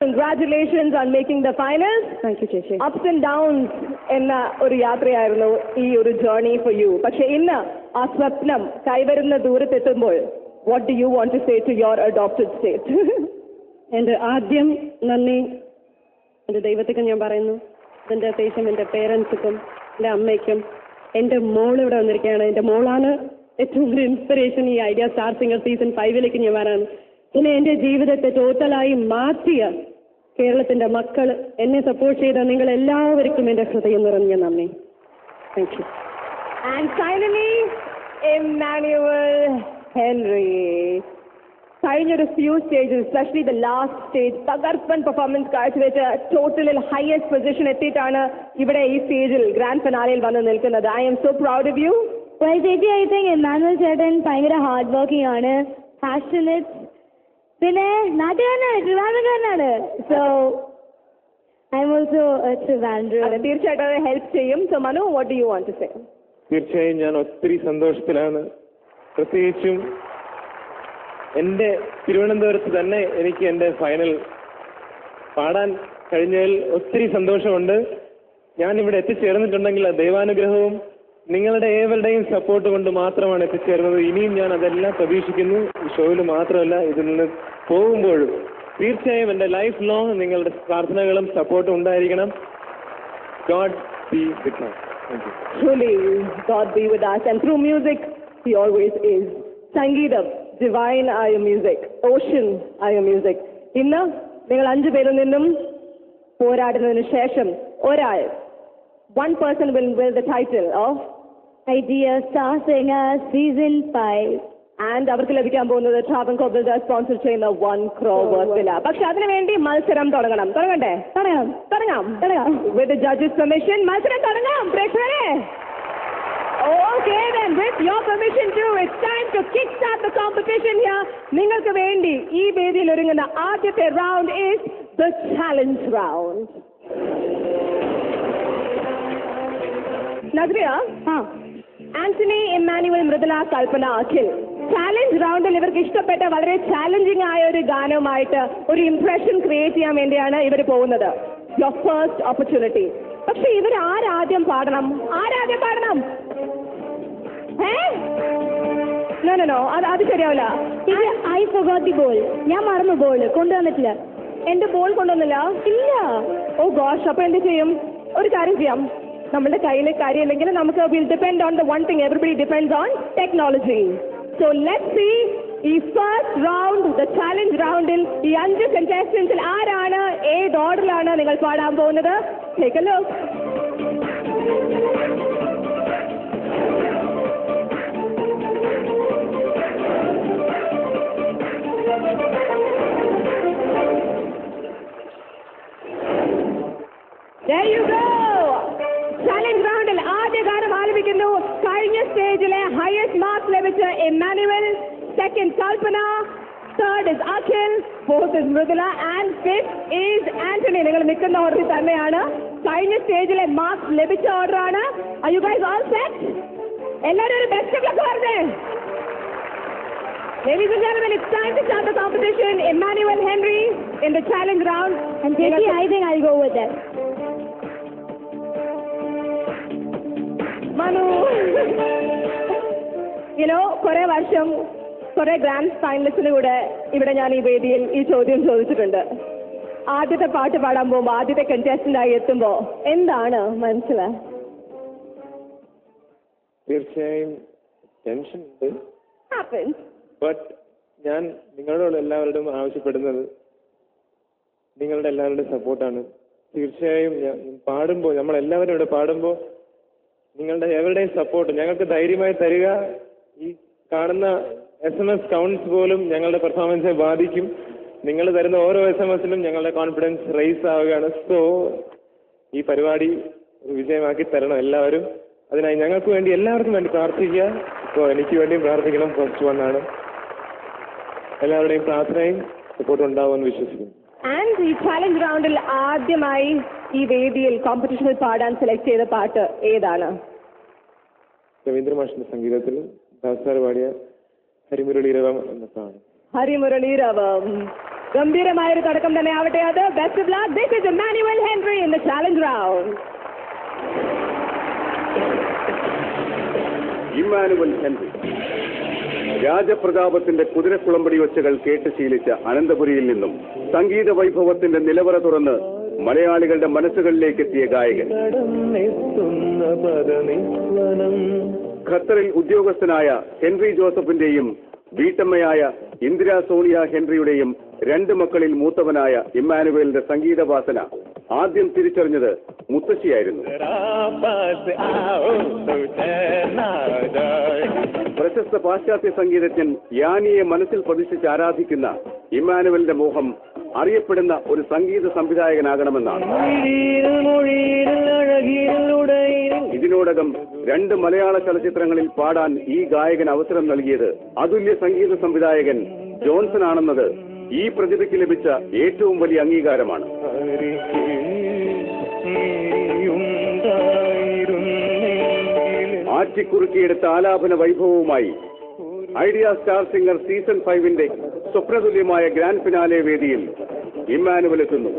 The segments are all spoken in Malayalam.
Congratulations on making the finals. Thank you, ചേച്ചി. Ups and downs എന്ന ഒരു യാത്രയായിരുന്നു ഈ ഒരു journey for you. പക്ഷേ ഇന്ന് ആ സ്വപ്നം കൈവരുന്ന ദൂരത്തെത്തുമ്പോൾ what do you want to say to your adopted state? എൻ്റെ ആദ്യം നന്ദി എൻ്റെ ദൈവത്തിക്കും ഞാൻ പറയുന്നു. എൻ്റെ അത്യാവശ്യം എൻ്റെ പേരൻസിനും എൻ്റെ അമ്മയ്ക്കും എൻ്റെ മോൾ ഇവിടെ വന്നിരിക്കുകയാണ്. എൻ്റെ മോളാണ് ഏറ്റവും വലിയ ഇൻസ്പിറേഷൻ ഈ ഐഡിയ സ്റ്റാർ സിംഗർ സീസൺ 5 ഞാൻ വരാണ്. പിന്നെ എൻ്റെ ജീവിതത്തെ ടോട്ടലായി മാറ്റിയ കേരളത്തിൻ്റെ മക്കൾ, എന്നെ സപ്പോർട്ട് ചെയ്ത നിങ്ങൾ എല്ലാവർക്കും എൻ്റെ ഹൃദയം നിറഞ്ഞ നന്ദി. Thank you. And finally, Emmanuel Henry. കഴിഞ്ഞൊരു few stages, especially the last stage, തകർപ്പൻ പെർഫോമൻസ് കാഴ്ചവെച്ച് ടോട്ടലിൽ ഹയസ്റ്റ് പൊസിഷൻ എത്തിയിട്ടാണ് ഇവിടെ ഈ സ്റ്റേജിൽ ഗ്രാൻഡ് ഫിനാലയിൽ വന്ന് നിൽക്കുന്നത്. I am so proud of you. Well, ചേച്ചി, I think Emmanuel ചേട്ടൻ ഭയങ്കര ഹാർഡ് വർക്കിംഗ് ആണ്, പാഷനറ്റ്, പിന്നെ നാട്ടുകാരനാണ്, ട്രിവാൻഡ്രംകാരനാണ്. So I am also Trivandrum. തീർച്ചയായിട്ടും അത് ഹെൽപ്പ് ചെയ്യും. So Manu, what do you want to say? തീർച്ചയായും ഞാൻ ഒത്തിരി സന്തോഷത്തിലാണ്. പ്രത്യേകിച്ചും എൻ്റെ തിരുവനന്തപുരത്ത് തന്നെ എനിക്ക് എൻ്റെ ഫൈനൽ പാടാൻ കഴിഞ്ഞതിൽ ഒത്തിരി സന്തോഷമുണ്ട്. ഞാനിവിടെ എത്തിച്ചേർന്നിട്ടുണ്ടെങ്കിൽ ആ ദൈവാനുഗ്രഹവും നിങ്ങളുടെ ഏവരുടെയും സപ്പോർട്ട് കൊണ്ട് മാത്രമാണ് എത്തിച്ചേർന്നത്. ഇനിയും ഞാൻ അതെല്ലാം പ്രതീക്ഷിക്കുന്നു. ഈ ഷോയിൽ മാത്രമല്ല, ഇതിൽ നിന്ന് പോകുമ്പോഴും തീർച്ചയായും എൻ്റെ ലൈഫ് ലോങ് നിങ്ങളുടെ പ്രാർത്ഥനകളും സപ്പോർട്ടും ഉണ്ടായിരിക്കണം. God be with us. Thank you. Truly, God be with us. And through music, He always is. Sangeetam, divine are your music. Ocean are your music. ഇന്ന് നിങ്ങൾ 5 പേരിൽ നിന്നും പോരാടുന്നതിന് ശേഷം ഒരാൾ, one person will win the title of idea star singer season 5. And അവർക്ക് ലഭിക്കാൻ പോകുന്നത് ട്രാവൻകോർ ബിൽഡേഴ്സ് സ്പോൺസർ ചെയ്യുന്ന 1 crore worth വില. പക്ഷെ അതിനുവേണ്ടി മത്സരം തുടങ്ങണ്ടേ? തുടങ്ങാം. With the judges' permission, മത്സരം തുടങ്ങാം പ്രേക്ഷകരെ. Okay then, with your permission too, it's time to kickstart the competition here. നിങ്ങൾക്ക് വേണ്ടി ഈ വേദിയിൽ ഒരുങ്ങുന്ന ആദ്യത്തെ round is the challenge round. Nazriya, Antony, Emmanuel, Mridula, Kalpana, Akhil, challenge റൗണ്ടിൽ ഇവർക്ക് ഇഷ്ടപ്പെട്ട വളരെ ചാലഞ്ചിങ് ആയ ഒരു ഗാനവുമായിട്ട് ഒരു ഇംപ്രഷൻ ക്രിയേറ്റ് ചെയ്യാൻ വേണ്ടിയാണ് ഇവർ പോകുന്നത്. Your first opportunity. പക്ഷെ ഇവർ ആരാദ്യം പാടണം? നോ, അത് ശരിയാവില്ല. I forgot the ball. ഞാൻ മറന്നു, ബോൾ കൊണ്ടുവന്നിട്ടില്ല. എന്റെ ബോൾ കൊണ്ടുവന്നില്ല? ഇല്ല. ഓ ഗോഷ്, അപ്പൊ എന്ത് ചെയ്യും? ഒരു കാര്യം ചെയ്യാം, നമ്മുടെ കയ്യിലെ കാര്യമില്ലെങ്കിൽ നമുക്ക് will depend on the one thing, everybody depends on technology. So let's see ഈ ഫസ്റ്റ് റൗണ്ട്, ദ ചാലഞ്ച് റൗണ്ടിൽ ഈ 5 കണ്ടസ്റ്റൻസിൽ ആരാണ്, ഏത് ഓർഡറിലാണ് നിങ്ങൾ പാടാൻ പോകുന്നത്? Take A look. There you go. Challenge റൗണ്ടിൽ ആദ്യ ഗാനം ആലപിക്കുന്നു. കഴിഞ്ഞ സ്റ്റേജിലെ ഹയസ്റ്റ് മാർക്സ് ലഭിച്ച Emmanuel, second Kalpana, third is Akhil, fourth is Mridula and fifth is Antony. നിങ്ങൾ നിൽക്കുന്ന ഓർഡറിൽ തന്നെയാണ്. കഴിഞ്ഞ സ്റ്റേജിലെ മാർക്സ് ലഭിച്ച ഓർഡറാണ്. Are you guys all set? എല്ലാവരും ഒരു ബെസ്റ്റ് ഓഫ് ലക്ക് പറഞ്ഞേ. Ladies and gentlemen, it's time to start the competition. Emmanuel Henry in the challenge round. And Jackie, I think I'll go with that. Manu, കുറെ വർഷം കുറെ ഗ്രാൻഡ് ഫൈനലിസ്റ്റിന് കൂടെ ഇവിടെ ഞാൻ ഈ വേദിയിൽ ഈ ചോദ്യം ചോദിച്ചിട്ടുണ്ട്. ആദ്യത്തെ പാട്ട് പാടാൻ പോകുമ്പോൾ, ആദ്യത്തെ കണ്ടസ്റ്റന്റ് ആയി എത്തുമ്പോ എന്താണ് മനസ്സിലായി? തീർച്ചയായും ടെൻഷൻ ഉണ്ട്. ബട്ട് ഞാൻ നിങ്ങളോട് എല്ലാവരോടും ആവശ്യപ്പെടുന്നത് നിങ്ങളുടെ എല്ലാവരുടെയും സപ്പോർട്ടാണ്. തീർച്ചയായും പാടുമ്പോൾ, നമ്മളെല്ലാവരും ഇവിടെ പാടുമ്പോൾ നിങ്ങളുടെ എവരുടെയും സപ്പോർട്ട് ഞങ്ങൾക്ക് ധൈര്യമായി തരിക. ഈ കാണുന്ന SMS കൗണ്ട്സ് പോലും ഞങ്ങളുടെ പെർഫോമൻസിനെ ബാധിക്കും. നിങ്ങൾ തരുന്ന ഓരോ SMSലും ഞങ്ങളുടെ കോൺഫിഡൻസ് റേസ് ആവുകയാണ്. സോ ഈ പരിപാടി വിജയമാക്കി തരണം എല്ലാവരും. അതിനായി ഞങ്ങൾക്ക് വേണ്ടി, എല്ലാവർക്കും വേണ്ടി പ്രാർത്ഥിക്കുക. ഇപ്പോൾ എനിക്ക് വേണ്ടിയും പ്രാർത്ഥിക്കണം. ഫസ്റ്റ് 1 ആണ്. എല്ലാവരുടെയും പ്രാർത്ഥനയും സപ്പോർട്ടും ഉണ്ടാവുമെന്ന് വിശ്വസിക്കുന്നു. ആൻഡ് ഈ ചാലഞ്ച് റൗണ്ടിൽ ആദ്യമായി ഈ വേദിയിൽ കോമ്പറ്റീഷനിൽ പാടാൻ സെലക്ട് ചെയ്ത പാട്ട് ഏതാണ്? രവീന്ദ്ര മാഷിന്റെ സംഗീതത്തിൽ ദാസാർ പാടിയ ഹരിമുരളീരവം എന്ന പാട്ട്. ഹരിമുരളീരവം. ഗംഭീരമായൊരു തുടക്കം തന്നെ ആവട്ടെ അത്. Best of luck. This is Emmanuel Henry in the challenge round. Emmanuel Henry രാജപ്രതാപത്തിന്റെ കുതിരക്കുളമ്പടി ഒച്ചകൾ കേട്ട് ശീലിച്ച അനന്തപുരിയിൽ നിന്നും സംഗീത വൈഭവത്തിന്റെ നിലവറ തുറന്ന് മലയാളികളുടെ മനസ്സുകളിലേക്ക് എത്തിയ ഗായകൻ. ഖത്തറിൽ ഉദ്യോഗസ്ഥനായ ഹെൻറി ജോസഫിന്റെയും വീട്ടമ്മയായ ഇന്ദിര സോണിയ ഹെൻറിയുടെയും 2 മക്കളിൽ മൂത്തവനായ ഇമ്മാനുവേലിന്റെ സംഗീത വാസന ആദ്യം തിരിച്ചറിഞ്ഞത് മുത്തശ്ശിയായിരുന്നു. പ്രശസ്ത പാശ്ചാത്യ സംഗീതജ്ഞൻ യാനിയെ മനസ്സിൽ പ്രതിഷ്ഠിച്ച് ആരാധിക്കുന്ന ഇമ്മാനുവലിന്റെ മോഹം അറിയപ്പെടുന്ന ഒരു സംഗീത സംവിധായകനാകണമെന്നാണ്. ഇതിനോടകം 2 മലയാള ചലച്ചിത്രങ്ങളിൽ പാടാൻ ഈ ഗായകൻ അവസരം നൽകിയത് അതുല്യ സംഗീത സംവിധായകൻ ജോൺസൺ ആണെന്നത് ഈ പ്രതിഭയ്ക്ക് ലഭിച്ച ഏറ്റവും വലിയ അംഗീകാരമാണ്. ആറ്റിക്കുറുക്കിയെടുത്ത ആലാപന വൈഭവവുമായി ഐഡിയ സ്റ്റാർ സിംഗർ സീസൺ 5ന്റെ സ്വപ്നതുല്യമായ ഗ്രാൻഡ് ഫിനാലെ വേദിയിൽ ഇമ്മാനുവൽ എത്തുന്നു.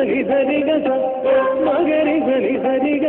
സനി സരിഗ മകരി സനി സരിഗ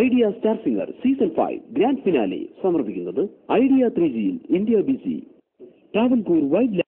Idea star singer season 5 grand finale സമർപ്പിക്കുന്നത് ഐഡിയ 3G ഇന്ത്യ ബിസി ട്രാവൻകൂർ വൈഡ്